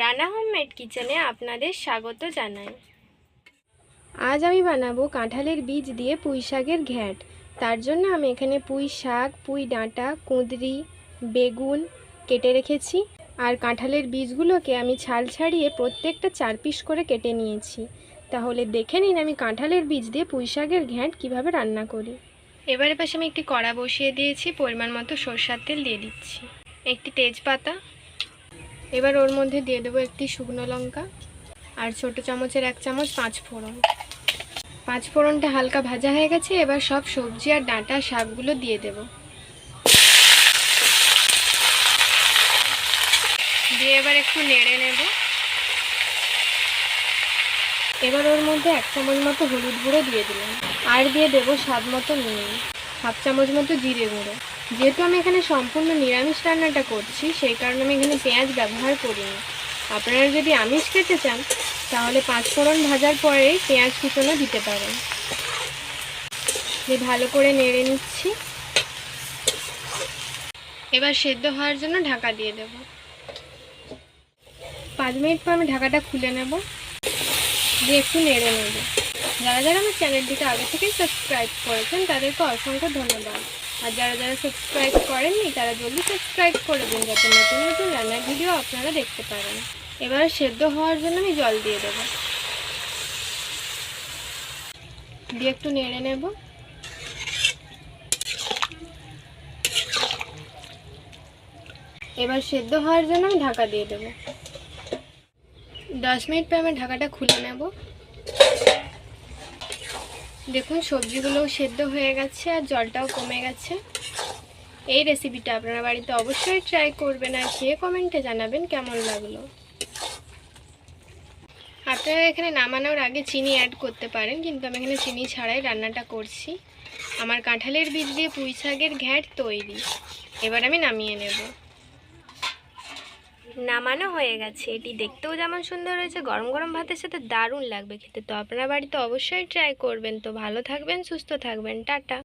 Rana homemade কিচেনে আপনাদের স্বাগত জানাই। আজ আমি বানাবো কাঁঠালের বীজ দিয়ে পুঁই শাকের ঘ্যাঁট। তার জন্য আমি এখানে পুঁই শাক, পুঁই ডাঁটা, কুঁদরি, বেগুন কেটে রেখেছি। আর কাঁঠালের বীজগুলোকে আমি ছাল ছাড়িয়ে প্রত্যেকটা 4 পিস করে কেটে নিয়েছি। তাহলে দেখে নিন আমি কাঁঠালের বীজ দিয়ে পুঁই শাকের ঘ্যাঁট কীভাবে রান্না করি। এবারে পাশে আমি একটি কড়া বসিয়ে দিয়েছি, পরিমাণ মতো সরষের তেল দিয়ে দিচ্ছি, একটি তেজপাতা। এবার ওর মধ্যে দিয়ে দেবো একটি শুকনো লঙ্কা আর ছোটো চামচের 1 চামচ 5 ফোড়ন। 5 ফোড়নটা হালকা ভাজা হয়ে গেছে। এবার সব সবজি আর ডাঁটা শাকগুলো দিয়ে দেব, দিয়ে এবার একটু নেড়ে নেব। এবার ওর মধ্যে 1 চামচ মতো হলুদ গুঁড়ো দিয়ে দিলাম, আর দিয়ে দেবো স্বাদ মতো নুন, 1/2 চামচ মতো জিরে গুঁড়ো। যেহেতু আমি এখানে সম্পূর্ণ নিরামিষ রান্নাটা করছি, সেই কারণে আমি এখানে পেঁয়াজ ব্যবহার করিনি। আপনারা যদি আমিষ খেতে চান তাহলে 5 ফোড়ন ভাজার পরেই পেঁয়াজ কুচনো দিতে পারেন। দিয়ে ভালো করে নেড়ে নিচ্ছি। এবার সেদ্ধ হওয়ার জন্য ঢাকা দিয়ে দেব। 5 মিনিট পর আমি ঢাকাটা খুলে নেব, দিয়ে একটু নেড়ে নেব। যারা যারা আমার চ্যানেলটিতে আগে থেকেই সাবস্ক্রাইব করেছেন তাদেরকে অসংখ্য ধন্যবাদ। আর যারা যারা সাবস্ক্রাইব করেননি তারা জলদি সাবস্ক্রাইব করে দিন, যাতে নতুন নতুন রান্নার ভিডিও আপনারা দেখতে পারেন। এবার সেদ্ধ হওয়ার জন্য আমি জল দিয়ে দেব, দিয়ে একটু নেড়ে নেব। এবার সেদ্ধ হওয়ার জন্য আমি ঢাকা দিয়ে দেব। 10 মিনিট পর আমি ঢাকাটা খুলে নেব। দেখুন সবজিগুলোও সেদ্ধ হয়ে গেছে আর জলটাও কমে গেছে। এই রেসিপিটা আপনারা বাড়িতে অবশ্যই ট্রাই করবেন আর খেয়ে কমেন্টে জানাবেন কেমন লাগলো। আপনারা এখানে নামানোর আগে চিনি অ্যাড করতে পারেন, কিন্তু আমি এখানে চিনি ছাড়াই রান্নাটা করছি। আমার কাঁঠালের বীজ দিয়ে পুঁই শাকের ঘ্যাঁট তৈরি। এবার আমি নামিয়ে নেব। নামানো হয়ে গেছে। এটি দেখতেও যেমন সুন্দর হয়েছে, গরম গরম ভাতের সাথে দারুণ লাগবে খেতে। তো আপনারা বাড়িতে অবশ্যই ট্রাই করবেন। তো ভালো থাকবেন, সুস্থ থাকবেন, টাটা।